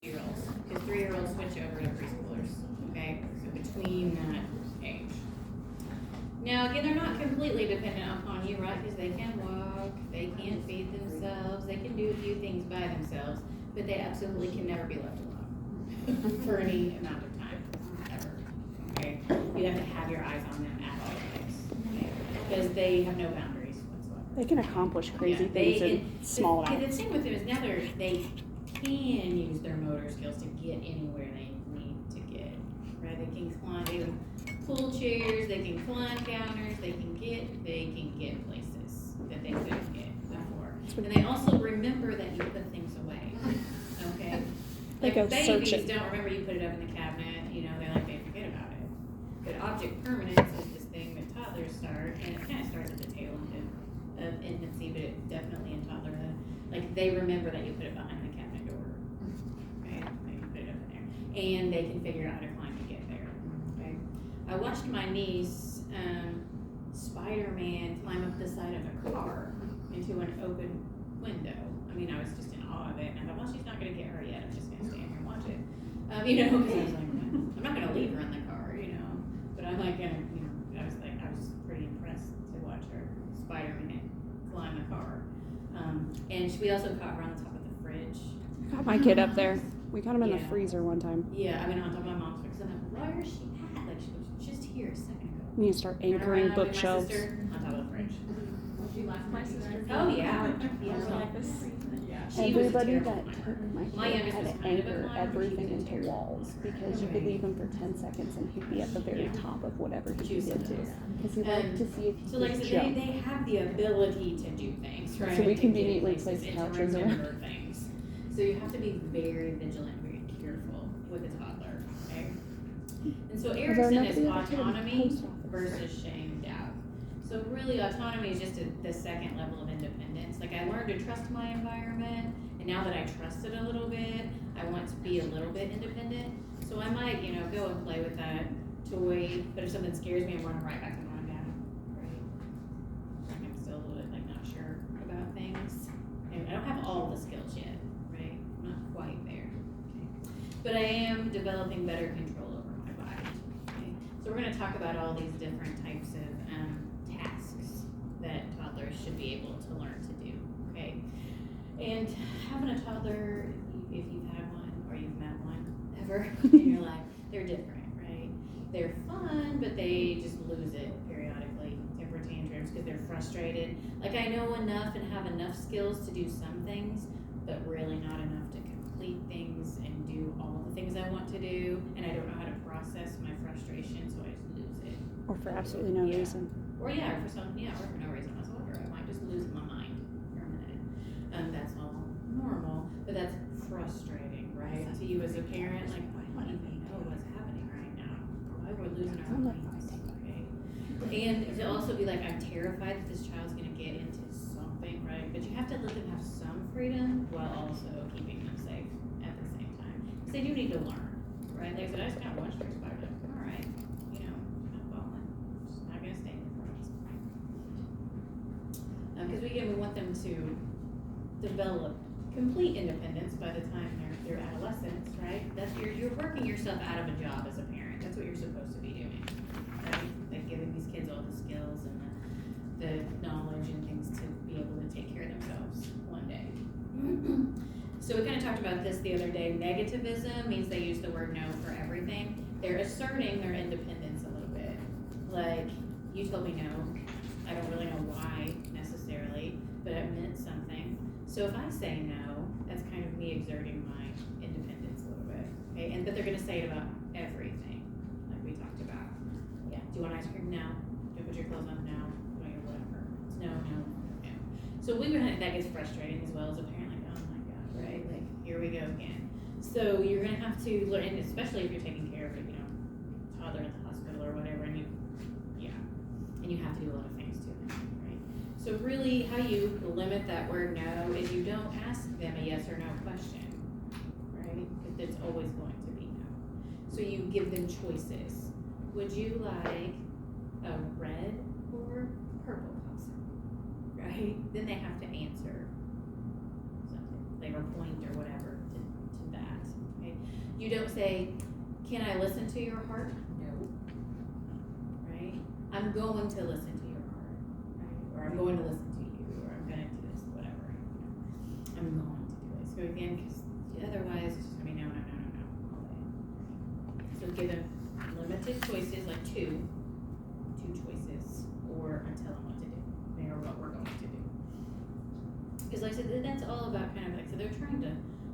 year-olds, because 3-year-olds switch over to preschoolers, okay? So between that age. Now, again, they're not completely dependent upon you, right? Because they can walk, they can feed themselves, they can do a few things by themselves, but they absolutely can never be left alone for any amount of time, ever, okay? You have to have your eyes on them at all times, okay? Because they have no boundaries whatsoever. They can accomplish crazy things in small amounts. The thing with them is now they can use their motor skills to get anywhere they need to get, right? They can climb, they can pull chairs, they can climb counters, they can get places that they couldn't get before. And they also remember that you put things away, okay? They go babies searching. don't remember you put it up in the cabinet, you know, they forget about it. But object permanence is this thing that toddlers start, and it kind of starts at the tail end of infancy, but it definitely in toddlerhood. Like, they remember that you put it behind the cabinet door, okay? They can put it up in there. And they can figure out how to climb to get there, okay? I watched my niece, Spider-Man climb up the side of a car into an open window. I mean, I was just in awe of it, and I thought, well, she's not gonna get her yet, I'm just gonna stand here and watch it. You know, because I was like, I'm not gonna leave her in the car, you know? But I'm like, I was pretty impressed to watch her, Spider-Man, climb a car. And we also caught her on the top of the fridge. Got my kid up there. We got him in the freezer one time. Yeah, I mean, on top of my mom's fridge. I'm like, where is she at? Like, she was just here a second ago. You need to start anchoring bookshelves. On top of the fridge. She left my sister. Oh, yeah. Everybody that took My my kid youngest had was to kind of a anchor climber, but she everything was into terrible. walls because you could leave him for 10 seconds and he'd be at the very top of whatever he needed to. Because he liked to see if he So like I could said, jump. they have the ability to do things, right? So we To conveniently get places place and to couches around. remember things. So you have to be very vigilant, very careful with a toddler, okay? And so Erickson is autonomy versus shamed out. So really autonomy is just the second level of independence. Like, I learned to trust my environment, and now that I trust it a little bit, I want to be a little bit independent. So I might, go and play with that toy, but if something scares me, I'm running right back to mom and dad, right? I'm still a little bit not sure about things. And I don't have all the skills yet, right? I'm not quite there. Okay. But I am developing better control over my body. Okay? So we're going to talk about all these different types of tasks that toddlers should be able to learn to do. Okay. And having a toddler, if you've had one or you've met one ever in your life, they're different, right? They're fun, but they just lose it periodically, temper tantrums, because they're frustrated. Like, I know enough and have enough skills to do some things, but really not enough to complete things and do all of the things I want to do, and I don't know how to process my frustration, so I just lose it. Or for absolutely no reason. Or for no reason whatsoever. I might just lose my mind for a minute. That's all normal, but that's frustrating, right? To you as a parent, like, why don't you know what's happening right now? Why we're losing our minds, okay? And to also be like, I'm terrified that this child's gonna get into something, right? But you have to let them have some freedom while also keeping them safe at the same time. Because they do need to learn, right? Like I said, I just kind of watched her spider. All right, not falling. Just not gonna stay in the front. Because we want them to develop complete independence by the time they're adolescents, right? That's you're working yourself out of a job as a parent. That's what you're supposed to be doing, right? Like, giving these kids all the skills and the knowledge and things to be able to take care of themselves one day. So we kind of talked about this the other day. Negativism means they use the word no for everything. They're asserting their independence a little bit. Like, you told me no. I don't really know why necessarily, but it meant something. So if I say no, that's kind of me exerting my independence a little bit. Okay, but they're going to say it about everything, like we talked about. Yeah. Do you want ice cream? No. Do you put your clothes on? No. Do you want whatever? No. So that gets frustrating as well as a parent. Like, oh my god, right? Like, here we go again. So you're going to have to learn, and especially if you're taking care of a toddler at the hospital or whatever, and you have to do a lot of things to them, right? So really, how you limit that word no is you don't ask them a yes or no question, right? Because it's always going to be no. So you give them choices. Would you like a red or purple popsicle, right? Then they have to answer something, like, or point or whatever to that, You don't say, can I listen to your heart? No. Right? I'm going to listen to your heart, right? Or I'm going to listen to you, or I'm gonna do this, whatever. I'm going to do it. So again, because otherwise it's just gonna be no, all day. So give them limited choices, like two choices, or I tell them what to do, or what we're going to do. Because like I said, that's all about kind of like, so they're trying to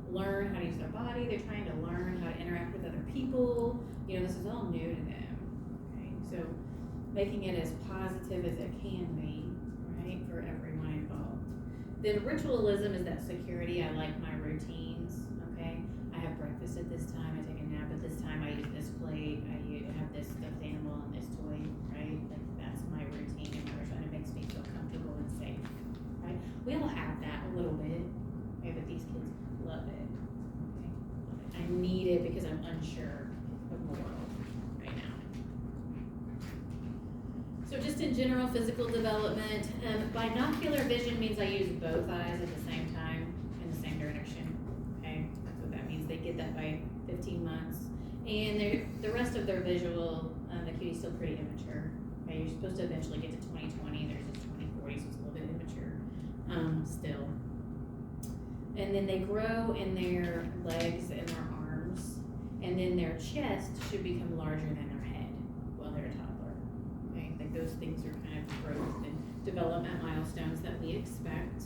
learn how to use their body, they're trying to learn how to interact with other people. You know, this is all new to them. Okay, so making it as positive as it can be, right, for everyone involved. Then ritualism is that security. I like my routines. Okay, I have breakfast at this time, I take a nap at this time, I use this plate, I have this stuffed animal and this toy, right? Like that's my routine and my ritual, and it makes me feel comfortable and safe, right? We all have that a little bit, okay, but these kids love it. Okay, I need it because I'm unsure of the world right now. So just in general physical development, binocular vision means I use both eyes at the same time in the same direction. Okay, that's what that means. They get that by 15 months. And the rest of their visual, the cutie's still pretty immature. Okay, you're supposed to eventually get to 20/20. There's just 20/40, so it's a little bit immature still. And then they grow in their legs and their arms, and then their chest should become larger than their head while they're a toddler. Okay, like those things are kind of growth and development milestones that we expect.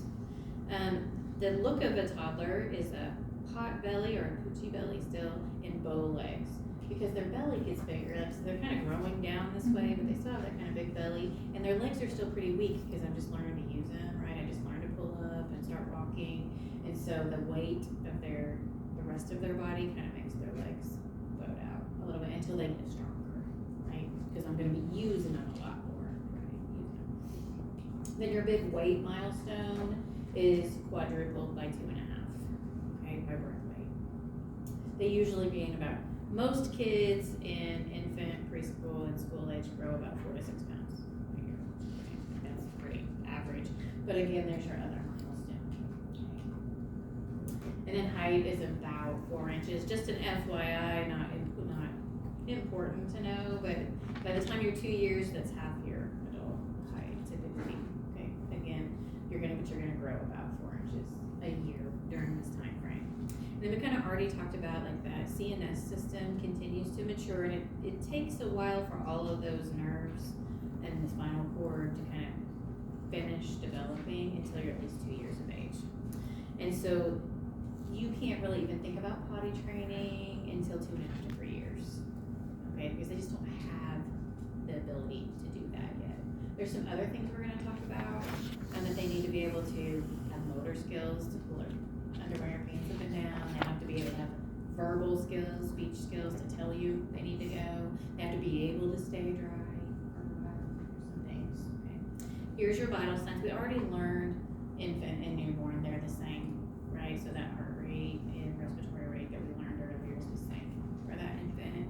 The look of a toddler is a pot belly or a poochie belly still and bow legs, because their belly gets bigger, like, so they're kind of growing down this way, but they still have that kind of big belly, and their legs are still pretty weak because I'm just learning to use them, right? I just learned to pull up and start walking, and so the weight of the rest of their body kind of makes their legs bowed out a little bit until they get stronger, right? Because I'm going to be using them a lot more, right? Then your big weight milestone is quadrupled by 2.5, okay, by birth weight. They usually gain about, most kids in infant, preschool, and school age grow about 4 to 6 pounds a year. Okay, that's pretty average. But again, there's your other milestone. Okay. And then height is about 4 inches. Just an FYI, not important to know, but by the time you're 2 years, that's half your adult height typically. Okay, again, you're gonna grow about 4 inches a year during this time frame. And then we kind of already talked about like that CNS system continues to mature, and it takes a while for all of those nerves and the spinal cord to kind of finish developing until you're at least 2 years of age. And so you can't really even think about potty training until 2.5 to 3 years, okay? Because they just don't have the ability to do that yet. There's some other things we're going to talk about, and that they need to be able to have motor skills to pull their underwear and pants up and down. They have to be able to have verbal skills, speech skills to tell you they need to go. They have to be able to stay dry or some things. Okay. Here's your vital signs. We already learned infant and newborn, they're the same, right? So that heart rate and respiratory rate that we learned earlier is the same for that infant.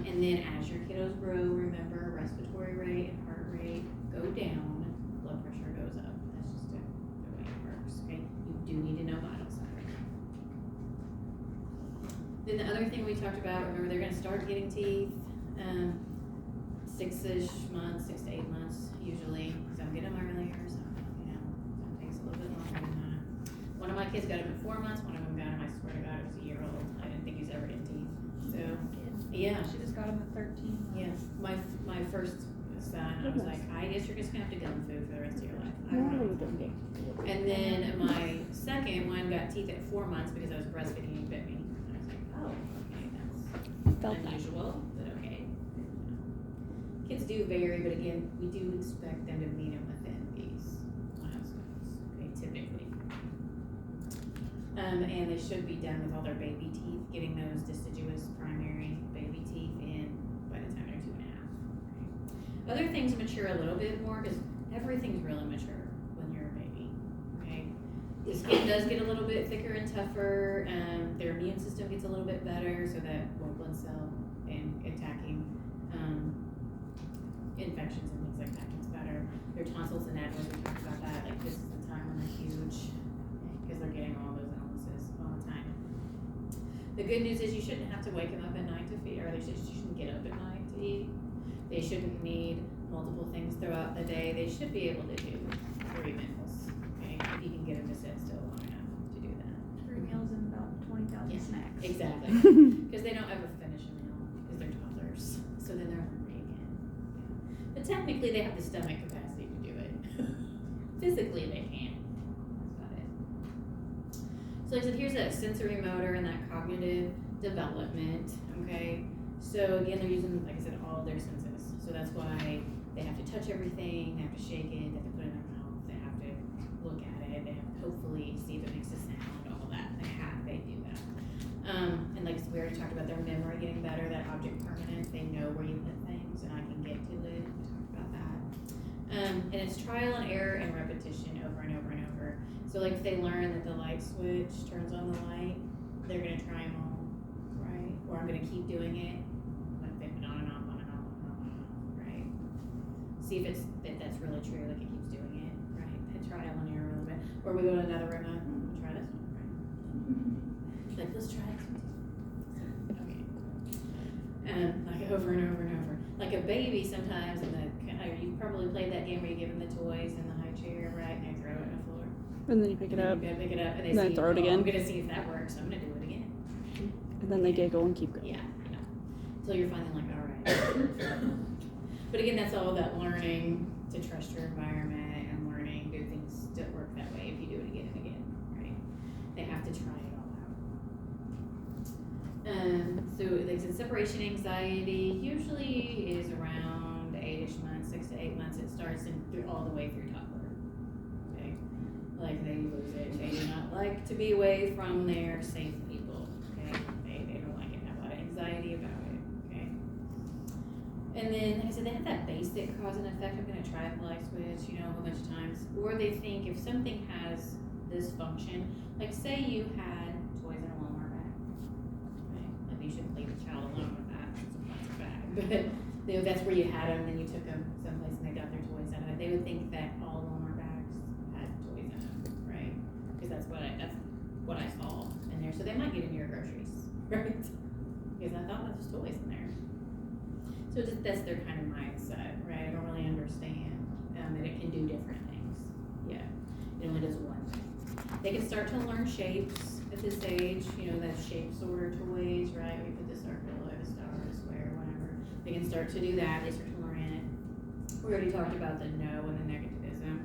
And then as your kiddos grow, remember respiratory rate and heart rate go down, blood pressure goes up. That's just the way it works, okay? You do need to know vital signs. Then the other thing we talked about, remember they're gonna start getting teeth, 6-ish months, 6 to 8 months usually. Some get them earlier, some, some takes a little bit longer than that. One of my kids got them at 4 months, one of them got them, I swear to God, it was a year old. I didn't think he was ever getting teeth. So, yeah. She just got him at 13. Yeah, my first son, I was like, I guess you're just gonna have to gum food for the rest of your life. I don't know. And then my second one got teeth at 4 months because I was breastfeeding and he bit me. And I was like, oh, okay, that's unusual, but okay. Kids do vary, but again, we do expect them to meet them within these milestones, okay, typically. And they should be done with all their baby teeth, getting those deciduous primary baby teeth in by the time they're 2.5. Okay. Other things mature a little bit more because everything's really mature when you're a baby. Okay, the skin does get a little bit thicker and tougher. Their immune system gets a little bit better, so that white blood cell and attacking infections and things like that gets better. Their tonsils and adenoids, we talked about that. Like this is the time when they're huge because they're getting all those illnesses all the time. The good news is you shouldn't have to wake them up at night to feed, or at least you shouldn't get up at night to eat. They shouldn't need multiple things throughout the day. They should be able to do 3 meals, okay, if you can get them to sit still long enough to do that. 3 meals and about 20,000 Yeah, snacks. Exactly, because they don't ever finish a meal, because they're toddlers, so then they're hungry again. Yeah. But technically, they have the stomach capacity to do it. Physically, they can't. That's about it. So like I said, here's that sensory motor and that cognitive development, okay? So again, they're using, like I said, all their senses. So that's why they have to touch everything, they have to shake it, they have to put it in their mouth, they have to look at it, they have to hopefully see if it makes a sound, all that. They do that. And like we already talked about their memory getting better, that object permanence, they know where you put things and I can get to it. We talked about that. And it's trial and error and repetition over and over and over. So like if they learn that the light switch turns on the light, they're gonna try them all, right? Or I'm gonna keep doing it, like they've been on and off, on and off, on and off, on and off, right? See if that's really true, like it keeps doing it, right? Trial and error a little bit. Or we go to another room, we'll try this one, right? Like, let's try this one. Okay. And like over and over and over. Like a baby sometimes, you probably played that game where you give them the toys in the high chair, right? And they throw it on the floor. And then you pick it up. You gotta pick it up, and they Then see, throw it again. I'm gonna see if that works. I'm gonna do it again. And then they giggle and keep going. Yeah. Until you're finally like, all right. But again, that's all that learning to trust your environment and learning do things don't work that way if you do it again and again, right? They have to try it all out. So like I said, separation anxiety usually is around 8-ish months, 6 to 8 months. It starts all the way through toddler. Okay, like they lose it. They do not like to be away from their safe people. Okay, they don't like it. Have a lot of anxiety about it. Okay, and then like I said, they have that basic cause and effect. I'm going to try the light switch, a whole bunch of times. Or they think if something has this function, like say you had toys in a Walmart bag. You shouldn't leave a child alone with that. It's a plastic bag. But that's where you had them, and you took them someplace and they got their toys out of it. They would think that all Walmart bags had toys in them, right? Because that's what I saw in there. So they might get into your groceries, right? Because I thought there was toys in there. So that's their kind of mindset, right? I don't really understand that it can do different things. Yeah, it only does one thing. They can start to learn shapes. At this age, that shape sorter toys, right? We put the circle, the star, the square, whatever. They can start to do that. They start to learn it. We already talked about the no and the negativism.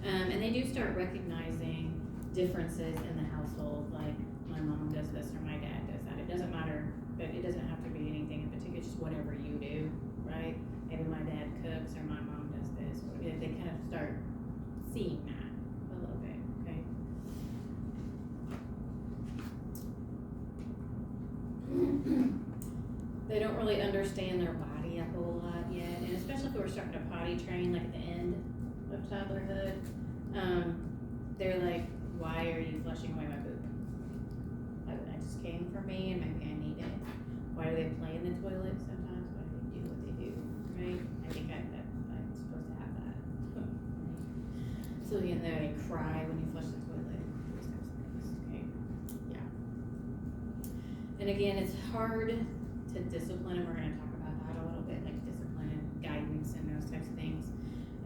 And they do start recognizing differences in the household, like my mom does this or my dad does that. It doesn't matter, but it doesn't have to be anything in particular, just whatever you do, right? Maybe my dad cooks or my mom does this. They kind of start seeing that a little bit, okay? They don't really understand their body a whole lot yet, and especially if we're starting to potty train, like at the end of toddlerhood, they're like, why are you flushing away my poop? That just came from me, and maybe I need it. Why do they play in the toilet sometimes? Why do they do what they do, right? I think I'm supposed to have that. So they cry when you flush the toilet, those types of things, okay? Yeah. And again, it's hard to discipline, and we're going to talk about that a little bit, like discipline and guidance and those types of things.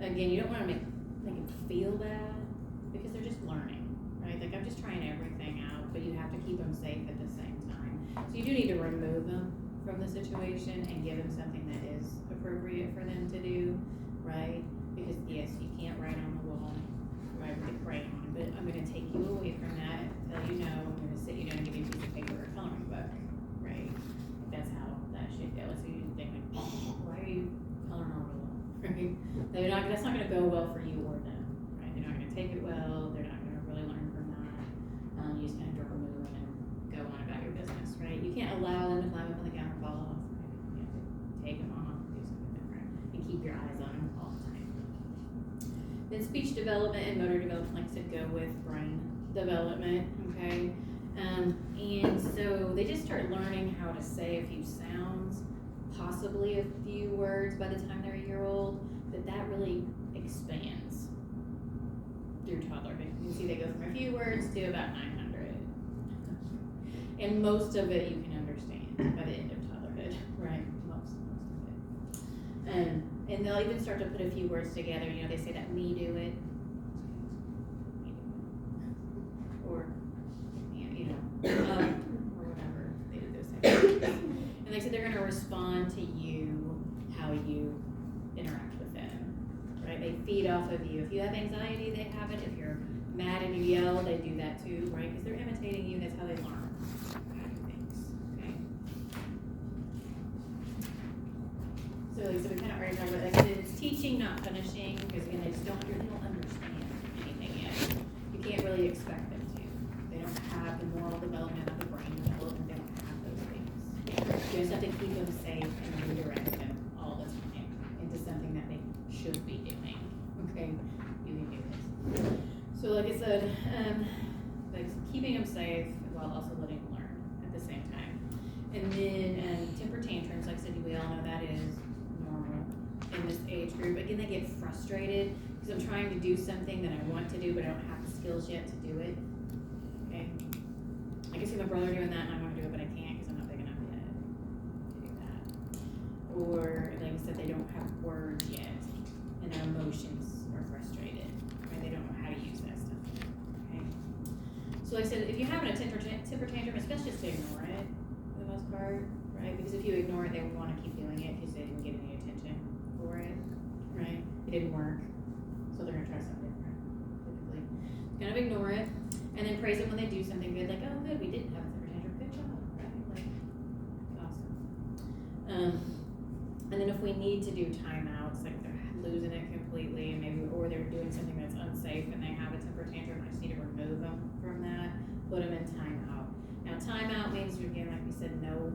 Again, you don't want to make them feel bad because they're just learning, right? Like I'm just trying everything out, but you have to keep them safe at the same time. So you do need to remove them from the situation and give them something that is appropriate for them to do, right? Because yes, you can't write on the wall, right, with a crayon, but I'm going to take you away from that, tell you no, I'm going to sit you down and give you a piece of paper or a coloring book, right? That's how that should go. So you think like, why are you coloring on the wall, right? That's not going to go well for you or them, right? They're not going to take it well. They're not going to really learn from that. You just kind of remove them and go on about your business, right? You can't allow them to climb up on the counter and fall off. Right? You have to take them off, do something different, and keep your eyes on them all the time. Then speech development and motor development, like I said, go with brain development, okay? And so they just start learning how to say a few sounds, possibly a few words by the time they're a year old, but that really expands through toddlerhood. You can see they go from a few words to about 900. And most of it you can understand by the end of toddlerhood, right? Most of it. And they'll even start to put a few words together. You know, they say that me do it. Or, yeah, you know, or whatever. They do those types of things. And like I said, they're going to respond to you how you interact with them, right? They feed off of you. If you have anxiety, they have it. If you're mad and you yell, they do that too, right? Because they're imitating you. That's how they learn how to do things, okay? So we kind of already talked about, like I said, it's teaching, not punishing, because again, they don't understand anything yet. You can't really expect them to. They don't have the moral development of the brain development. They don't have those things. You just have to keep them safe and redirect them all the time into something that they should be doing, okay? You can do this. So like I said, like keeping them safe while also letting them learn at the same time. And then temper tantrums, like I said, we all know that is normal in this age group. Again, they get frustrated because I'm trying to do something that I want to do, but I don't have the skills yet to do it. Okay, I can see my brother doing that, and I want to do it, but I can't because I'm not big enough yet to do that. Or like I said, they don't have words yet, and their emotions are frustrated. Right? They don't know how to use that stuff. Okay. So like I said, if you're having a temper tantrum, especially just ignore it for the most part, right? Because if you ignore it, they will want to keep doing it because they didn't get any attention for it, right? It didn't work, so they're gonna try something different. Typically, kind of ignore it, and then praise them when they do something good, like, oh, good, we didn't have a temper tantrum, good job, right? Like, awesome. And then if we need to do timeouts, like they're losing it completely, and maybe, or they're doing something that's unsafe and they have a temper tantrum, I just need to remove them from that, put them in timeout. Now, timeout means, again, like we said, no,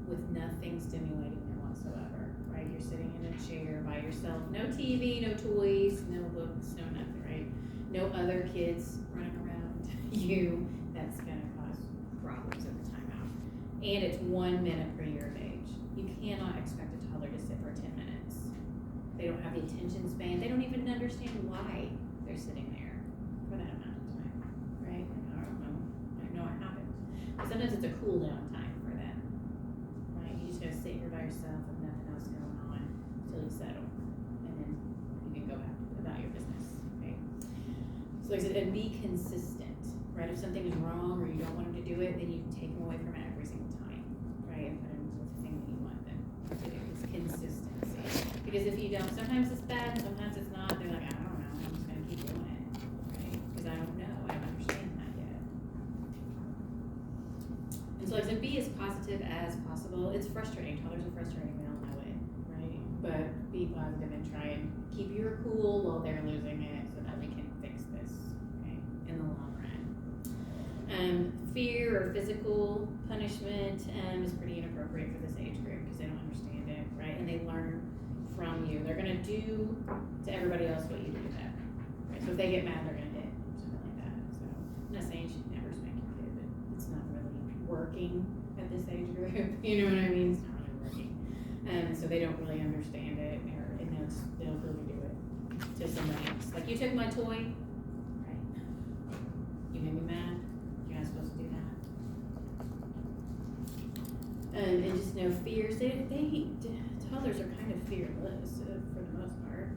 with nothing stimulating them whatsoever, right? You're sitting in a chair by yourself, no TV, no toys, no books, no nothing, right? No other kids running around you. That's gonna cause problems at the timeout. And it's 1 minute per year of age. You cannot expect a toddler to sit for 10 minutes. They don't have the attention span. They don't even understand why they're sitting there for that amount of time, right? Like, I don't know. I know it happens. But sometimes it's a cool down time for them, right? You just gotta sit here by yourself with nothing else going on until you settle, and then you can go back about your business, okay? So like I said, and be consistent, right? If something is wrong or you don't want them to do it, then you take them away from it every single time, right? And put them with the thing that you want them to do. It's consistency. Because if you don't, sometimes it's bad, and sometimes it's not. They're like, I don't know, I'm just gonna keep doing it, right? Because I don't know, I don't understand that yet. And so like I said, be as positive as possible. It's frustrating, toddlers are frustrating, we all know it, right? But be positive and try and keep your cool while they're losing it so that we can fix this, okay, in the long run. Fear or physical punishment is pretty inappropriate for this age group because they don't understand it, right? And they learn from you. They're gonna do to everybody else what you do to them, right? So if they get mad, they're gonna hit, something like that. So I'm not saying you should never spank your kid, but it's not really working at this age group. You know what I mean? It's not really working. So they don't really understand it, and they'll really do it to somebody else. Like, you took my toy, right? You made me mad. You're not supposed to do that. And just no fears. Toddlers are kind of fearless for the most part.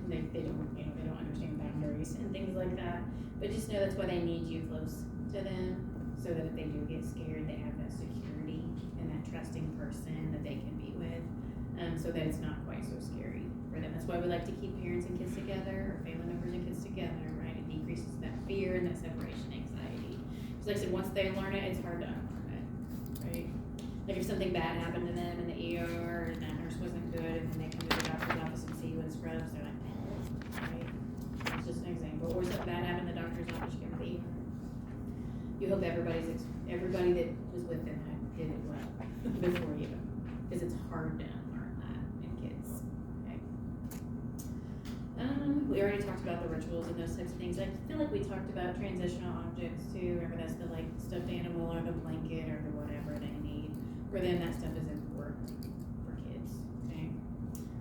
They don't understand boundaries and things like that. But just know that's why they need you close to them, so that if they do get scared, they have that security and that trusting person that they can be with, so that it's not quite so scary for them. That's why we like to keep parents and kids together, or family members and kids together, right? It decreases that fear and that separation anxiety. Because like I said, once they learn it, it's hard to unlearn it, right? Like if something bad happened to them in the ER and that nurse wasn't good, and then they come to the doctor's office and see you in scrubs, they're like, right? It's just an example. Or something bad happened in the doctor's office, you come to the ER. You hope everybody that was with them did it well before you, because it's hard to unlearn that in kids. Okay. We already talked about the rituals and those types of things. I feel like we talked about transitional objects too. Remember, that's the like stuffed animal or the blanket or the whatever they need. For them, that stuff is important for kids. Okay.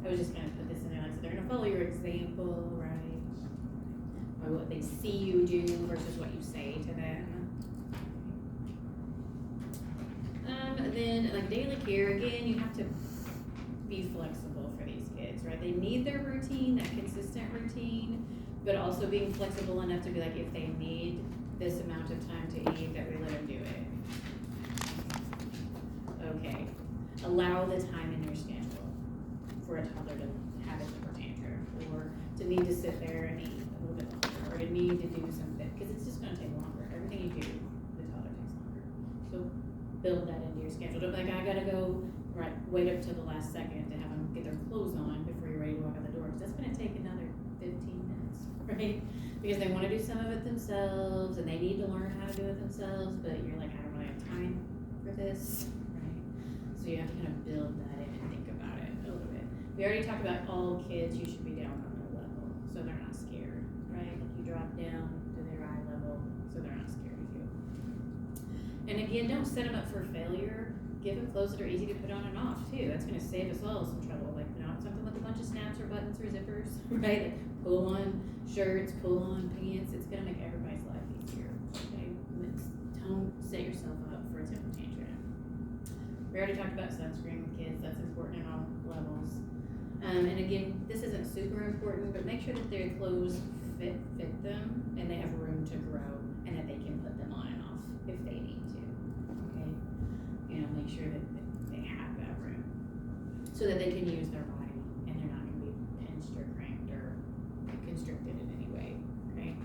I was just gonna put this in there, like, so they're gonna follow your example, right? Or what they see you do versus what you say to them. then like daily care, again, you have to be flexible for these kids, right? They need their routine, that consistent routine, but also being flexible enough to be like, if they need this amount of time to eat, that we let them do it. Okay. Allow the time in your schedule for a toddler to have a temper tantrum, or to need to sit there and eat a little bit longer, or to need to do something, because it's just gonna take longer. Everything you do, the toddler takes longer. So build that into your schedule. Don't be like, I gotta go, right, wait up till the last second to have them get their clothes on before you're ready to walk out the door, because that's gonna take another 15 minutes, right? Because they wanna do some of it themselves, and they need to learn how to do it themselves, but you're like, I don't really have time for this, right? So you have to kind of build that in and think about it a little bit. We already talked about all kids, you should be down on their level, so they're not scared, right? Like you drop down to their eye level, so they're not scared of you. And again, don't set them up for failure. Give them clothes that are easy to put on and off too. That's gonna save us all some trouble. Like not something with a bunch of snaps or buttons or zippers, right? Like pull on shirts, pull on pants. It's gonna make everybody's life easier, okay? Don't set yourself up for a temper tantrum. We already talked about sunscreen with kids. That's important in all levels. And again, this isn't super important, but make sure that their clothes fit them and they have room to grow and that they can put them on and off if they need to, okay? You know, make sure that they have that room so that they can use their body and they're not gonna be pinched or cramped or constricted in any way, okay?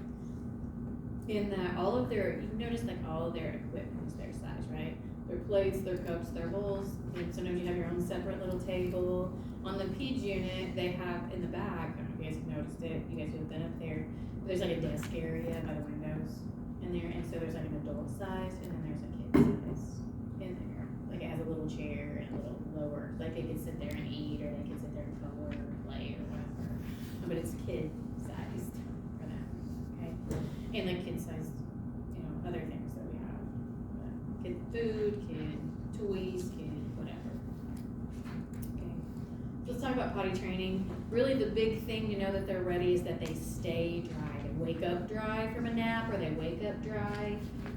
In that all of their, you notice like all of their equipment is their size, right? Their plates, their cups, their bowls. And sometimes you have your own separate little table. On the PEDS unit, they have in the back, I don't know if you guys have noticed it, you guys have been up there, there's like a desk area by the windows in there, and so there's like an adult size, and then there's a kid size in there. Like it has a little chair and a little lower, like they could sit there and eat, or they could sit there and color or play or whatever. But it's kid sized for them, okay? And like kid sized, you know, other things that we have. Kid food, kid toys, kid whatever. Okay. Let's talk about potty training. Really the big thing to know that they're ready is that they stay dry. They wake up dry from a nap, or they wake up dry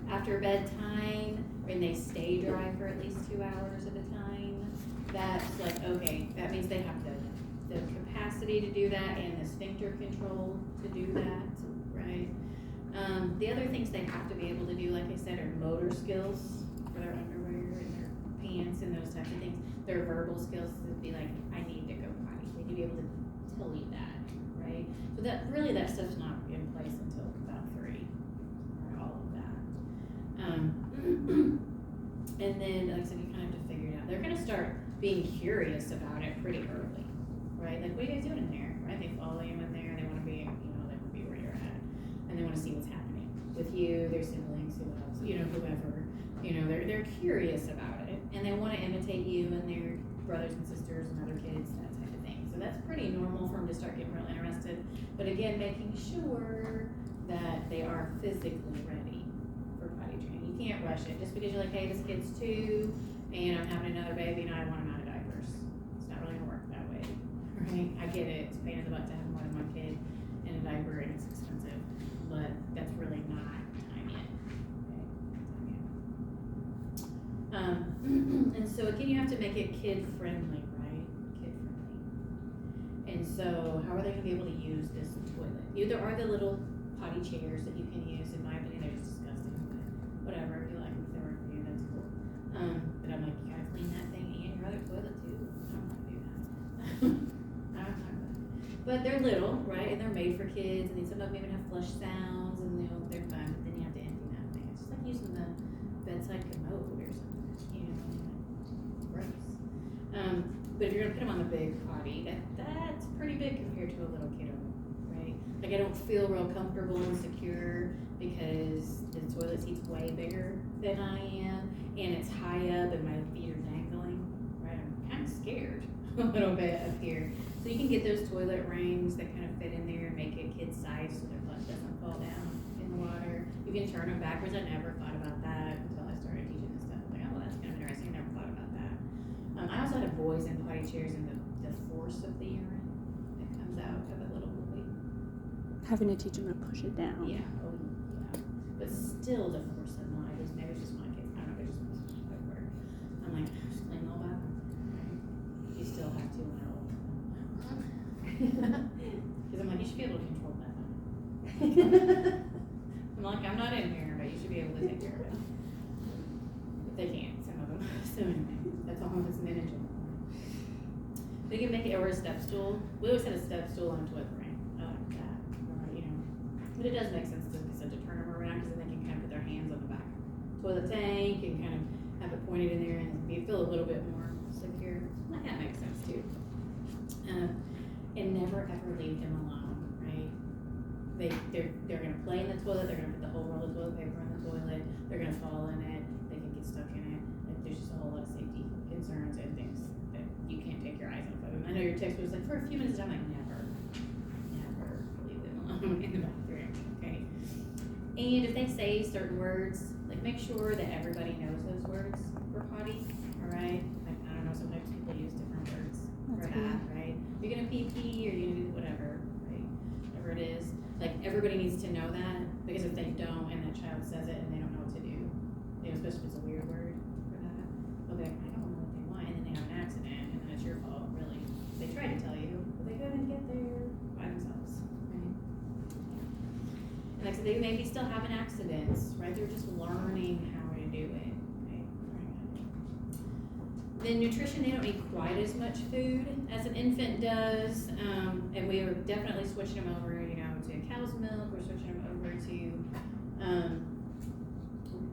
after bedtime, and they stay dry for at least 2 hours at a time. That's like, okay, that means they have the capacity to do that and the sphincter control to do that, right? The other things they have to be able to do, like I said, are motor skills for their underwear and their pants and those types of things. Their verbal skills to be like, I need to go potty. They need to be able to tell you that, right? So that really that stuff's not in place until about 3, or all of that. And then, like I said, you kind of have to figure it out. They're gonna start being curious about it pretty early, right? Like, what are you guys doing in there, right? They follow you in there. They want to be, you know, they want to be where you're at, and they want to see what's happening with you, their siblings, who else, you know, whoever. You know, they're curious about it, and they want to imitate you and their brothers and sisters and other kids, that type of thing. So that's pretty normal for them to start getting real interested. But again, making sure that they are physically ready for potty training. You can't rush it just because you're like, hey, this kid's 2, and I'm having another baby, and I want him out of diapers. It's not really gonna work that way, right? I get it. It's a pain in the butt to have more than one kid in a diaper, and it's expensive, but that's really not time yet. And so again, you have to make it kid friendly, right? Kid friendly. And so how are they gonna be able to use this toilet? There are the little potty chairs that you can use. In my opinion, they're just disgusting, but whatever. If you like them, if they work for you, that's cool. But I'm like, you gotta clean that thing and your other toilet too. I don't want to do that. I don't know. But they're little, right? And they're made for kids, and then some of them even have flush sounds, and you know, they're fun. But then you have to empty that thing. It's just like using the bedside commode or something. Gross. But if you're gonna put them on the big potty, that's pretty big compared to a little kiddo, right? Like I don't feel real comfortable and secure because the toilet seat's way bigger than I am, and it's high up, and my feet are dangling. Right, I'm kind of scared a little bit up here. So you can get those toilet rings that kind of fit in there and make it kid size so their butt doesn't fall down in the water. You can turn them backwards. I never thought about that until I started teaching this stuff. Like, oh, well, that's kind of interesting. I never thought about that. I also had boys in potty chairs, and the force of the urine that comes out of a little boy. Having to teach them to push it down. Yeah, oh yeah. But still the force of mine, maybe it's just my kids, I don't know, it just whatever. I'm like, I'm like, I'm not in here, but you should be able to take care of it. But they can't, some of them. So anyway, that's all that's manageable. They can make it over a step stool. We always had a step stool on a toilet ring. I like that. But it does make sense to turn them around because then they can kind of put their hands on the back toilet tank and kind of have it pointed in there and feel a little bit more secure. Like that makes sense too. And never ever leave them alone, right? They're gonna play in the toilet. They're gonna put the whole roll of toilet paper in the toilet. They're gonna fall in it. They can get stuck in it. Like, there's just a whole lot of safety concerns and things that you can't take your eyes off of them. I know your text was like for a few minutes. I'm like never leave them alone in the bathroom. Okay. And if they say certain words, like make sure that everybody knows those words for potty. All right. Like I don't know. Sometimes people use different words for that, right? You're gonna pee, or you're gonna do whatever, right? Whatever it is. Like everybody needs to know that because if they don't and that child says it and they don't know what to do, especially if it's a weird word for that, they'll be like, I don't know what they want, and then they have an accident, and then it's your fault, really. They tried to tell you, but they couldn't get there by themselves, right? And like I said, they maybe still having accidents, right? They're just learning how to do it. Then nutrition, they don't need quite as much food as an infant does, and we are definitely switching them over, to cow's milk. We're switching them over to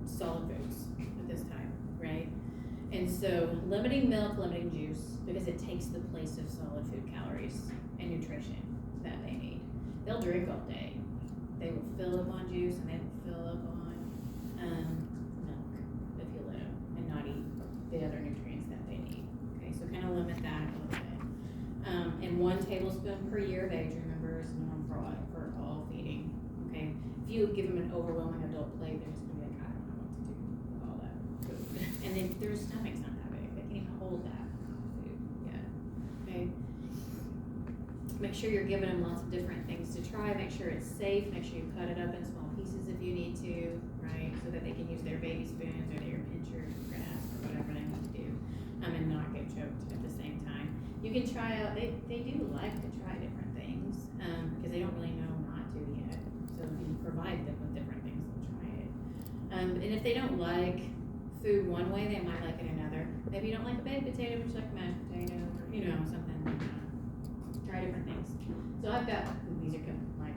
solid foods at this time, right? And so limiting milk, limiting juice, because it takes the place of solid food calories and nutrition that they need. They'll drink all day. They will fill up on juice and they will fill up on milk if you let them, and not eat the other nutrients that they need. Okay, so kind of limit that a little bit. And 1 tablespoon per year of age, remember, is norm for all feeding. Okay, if you give them an overwhelming adult plate, they're just gonna be like, I don't know what to do with all that food, and then their stomach's not that big; they can't even hold that food yet. Okay. Make sure you're giving them lots of different things to try. Make sure it's safe. Make sure you cut it up in small pieces if you need to, right? So that they can use their baby spoons or their pinchers or grasp or whatever they need to do, and not get choked at the same time. You can try out, they do like to try different things, because they don't really know not to yet. So if you provide them with different things, they'll try it. And if they don't like food one way, they might like it another. Maybe you don't like a baked potato, but you like a mashed potato, or something like that. Try different things. So I've got, these are my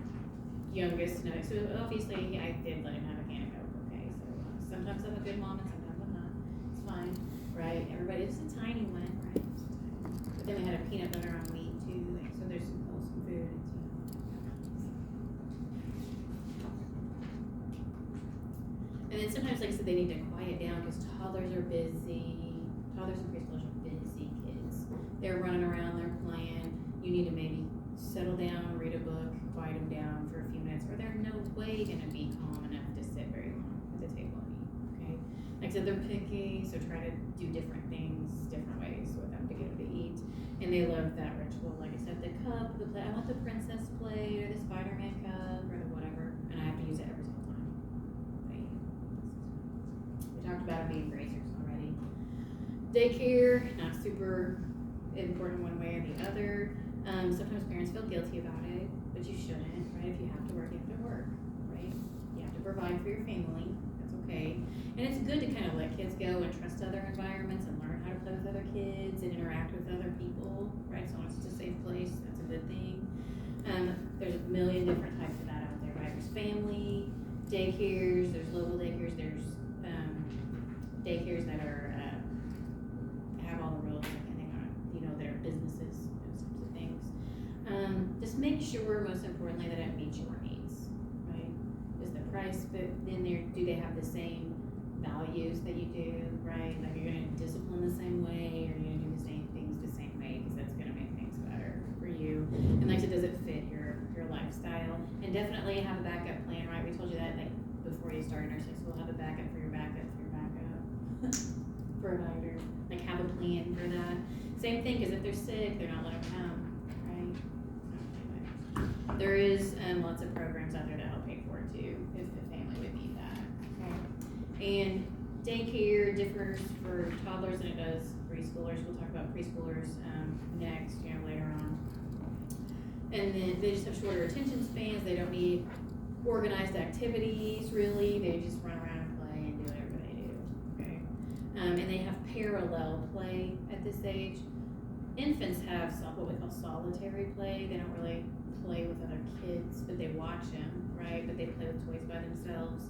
youngest, so obviously I did let him have a can of Coke, okay? So sometimes I'm a good mom and sometimes I'm not. It's fine, right? Everybody, it's a tiny one, right? But then we had a peanut butter on wheat too, so there's some wholesome food. And then sometimes, like I said, they need to quiet down because toddlers are busy. Toddlers and preschoolers are busy kids. They're running around, they're playing. You need to maybe settle down, read a book, quiet them down for a few minutes, or they're no way gonna be calm enough to sit very long at the table and eat, okay? Like I said, they're picky, so try to do different things, different ways with them to get them to eat. And they love that ritual, like I said, the cup, the plate. I want the princess plate, or the Spider-Man cup, or the whatever, and I have to use it every single time. Right? We talked about it being grazers already. Daycare, not super important one way or the other. Sometimes parents feel guilty about it, but you shouldn't, right? If you have to work, you have to work, right? You have to provide for your family. That's okay. And it's good to kind of let kids go and trust other environments and learn how to play with other kids and interact with other people, right? So it's just a safe place. That's a good thing. There's a million different types of that out there, right? There's family daycares, there's local daycares, there's daycares that are have all the rules, and they are, they're businesses, those types of things. Just make sure, most importantly, that it meets your needs, right? Is the price, but then do they have the same values that you do, right? Like you're gonna discipline the same way, or you're gonna do the same things the same way, because that's gonna make things better for you. And like, so does it fit your lifestyle? And definitely have a backup plan, right? We told you that like before you start nursing school, have a backup for your backup for your backup provider. Like have a plan for that. Same thing, because if they're sick, they're not letting them come, right? Anyway. There is lots of programs out there to help pay for it too, if the family would need that. Okay. And daycare differs for toddlers than it does preschoolers. We'll talk about preschoolers next, later on. And then they just have shorter attention spans. They don't need organized activities, really. They just run around and play and do whatever they do, okay? And they have parallel play at this age. Infants have what we call solitary play. They don't really play with other kids, but they watch them, right? But they play with toys by themselves.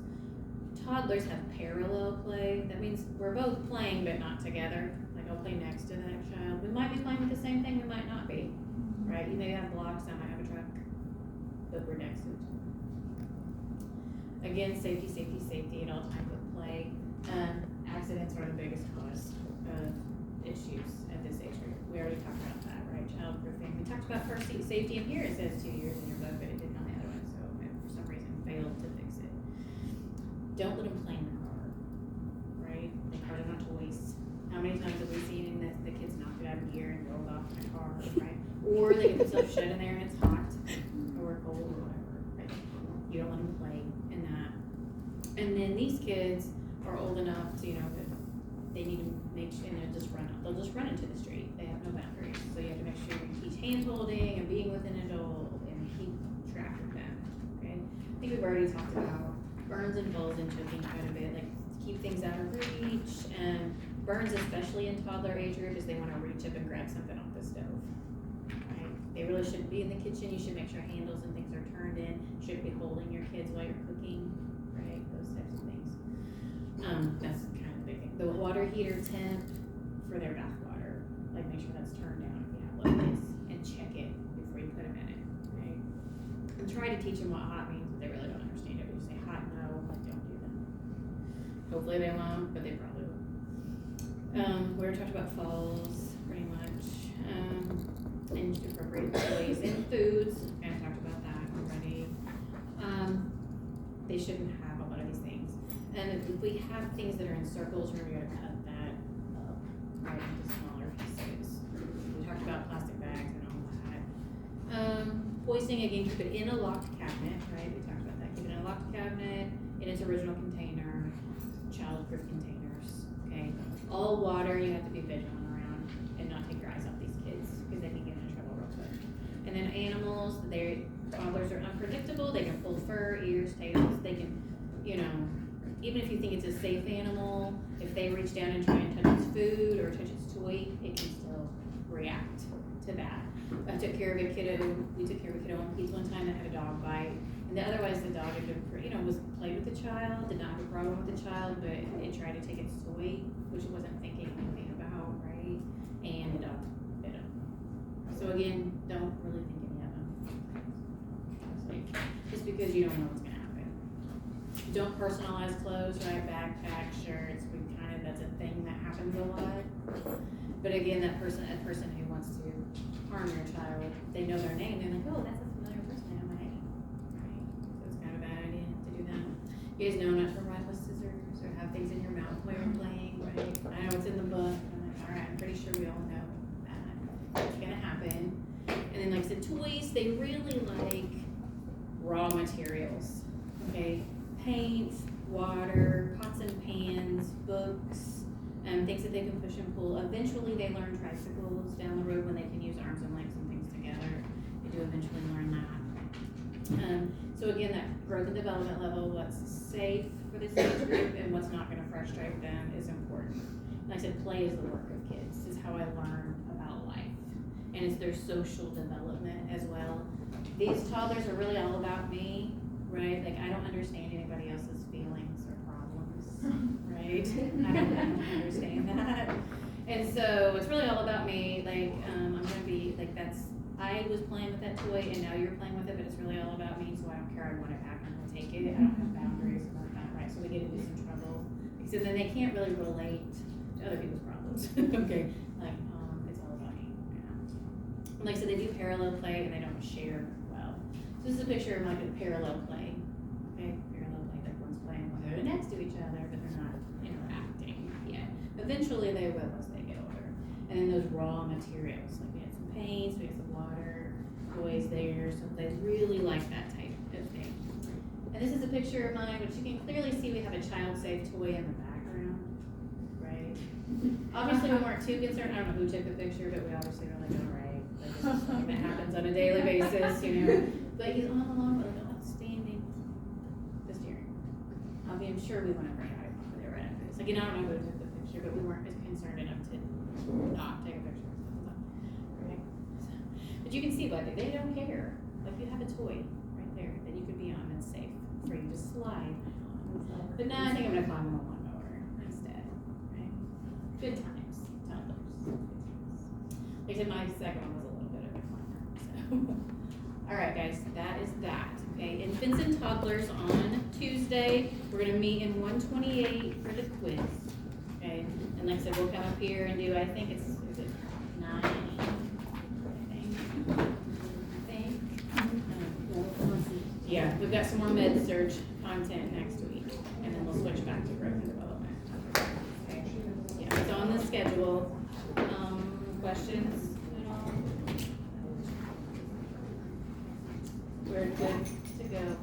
Toddlers have parallel play. That means we're both playing, but not together. Like I'll play next to that child. We might be playing with the same thing, we might not be, right? You may have blocks, I might have a truck, but we're next to each other. Again, safety, safety, safety at all times with play. Accidents are the biggest cause of issues at this age group. We already talked about that, right? Childproofing. We talked about first seat safety, and here it says 2 years in your book, but it didn't on the other one, so I, for some reason, failed to fix it. Don't let them play in the car, right? The cars are not toys. How many times have we seen the kids knocked it out of gear and rolled off in a car, right? Or they get themselves shut in there and it's hot or cold or whatever, right? You don't let them play in that. And then these kids are old enough to, that they need to make sure, and they'll just run into the street. They have no boundaries. So you have to make sure you teach hand holding and being with an adult and keep track of them, okay? I think we've already talked about burns and bulls and choking quite a bit, like keep things out of reach. And burns, especially in toddler age group, is they want to reach up and grab something off the stove, right? They really shouldn't be in the kitchen. You should make sure handles and things are turned in. You shouldn't be holding your kids while you're cooking, right? Those types of things. That's kind of the big thing. The water heater temp for their bath water, like make sure that's turned down if you have liquids, and check it before you put them in it, right? And try to teach them what hot means, but they really don't understand it. We just say hot, no, like don't do that. Hopefully they won't, but they probably will. We already talked about falls, pretty much. And appropriate toys and foods. Kind of talked about that already. They shouldn't have a lot of these things. And if we have things that are in circles, we're going to cut that up right into smaller pieces. We talked about plastic bags and all that. Hoisting, again, keep it in a locked cabinet, right? We talked about that. Keep it in a locked cabinet in its original container, child-proof containers, okay? All water you have to be vigilant around and not take your eyes off these kids because they can get in trouble real quick. And then animals, toddlers are unpredictable. They can pull fur, ears, tails. They can, even if you think it's a safe animal, if they reach down and try and touch its food or touch its toy, it can still react to that. We took care of a kiddo on Pete's one time that had a dog bite. And otherwise the dog had been, was played with the child, did not have a problem with the child, but it tried to take its toy, which it wasn't thinking anything about, right? And the dog bit him. So again, don't really think any of them. Just because you don't know what's gonna happen. Don't personalize clothes, right? Backpack, shirts, that's a thing that happens a lot. But again, a person who wants to harm your child, they know their name, they're like, oh, that's a familiar person, I know my name. Right? So it's kind of a bad idea to do that. You guys know not to ride with scissors or have things in your mouth while you're playing, right? I know it's in the book, but I'm like, alright, I'm pretty sure we all know that. It's gonna happen. And then like I said, toys, they really like raw materials, okay? Paint, water, pots and pans, books, things that they can push and pull. Eventually they learn tricycles down the road when they can use arms and legs and things together. They do eventually learn that. So again, that growth and development level, what's safe for this age group and what's not gonna frustrate them is important. Like I said, play is the work of kids. This is how I learn about life. And it's their social development as well. These toddlers are really all about me, right? Like I don't understand anybody else's feelings or problems, right? I don't understand that. And so it's really all about me. Like I'm gonna be like I was playing with that toy and now you're playing with it, but it's really all about me. So I don't care. I want it back. I'm gonna take it. I don't have boundaries about that, right? So we get into some trouble because then they can't really relate to other people's problems. Okay, like it's all about me. Yeah. Like so, they do parallel play and they don't share well. So this is a picture of like a parallel play. Okay, parallel play, like one's playing while they're next to each other, but they're not interacting yet. Eventually they will as they get older. And then those raw materials, like we had some paints, we had some water, toys there, so they really like that type of thing. And this is a picture of mine, which you can clearly see we have a child-safe toy in the background, right? Obviously we weren't too concerned, I don't know who took the picture, but we obviously were like, all right, like this is something that happens on a daily basis, But he's on the lawn, like outstanding. mean, I'm sure we went over how they were right after this. Like, and I don't know who took the picture, but we weren't as concerned enough to not take a picture. Right? But you can see why they don't care. Like, you have a toy right there that you could be on that's safe for you to slide on. But now I think I'm gonna climb on a lawnmower instead. Right? Good times, toddlers. Good times. Like I said, my second one was a little bit of a climber. So, all right, guys, that is that. Okay, infants and toddlers on Tuesday. We're gonna meet in 128 for the quiz. Okay, and like I said, we'll come up here and do. I think is it 9? I think. Yeah, we've got some more med surge content next week, and then we'll switch back to growth and development. Okay. Yeah, it's on the schedule. Questions at all? We're good to go.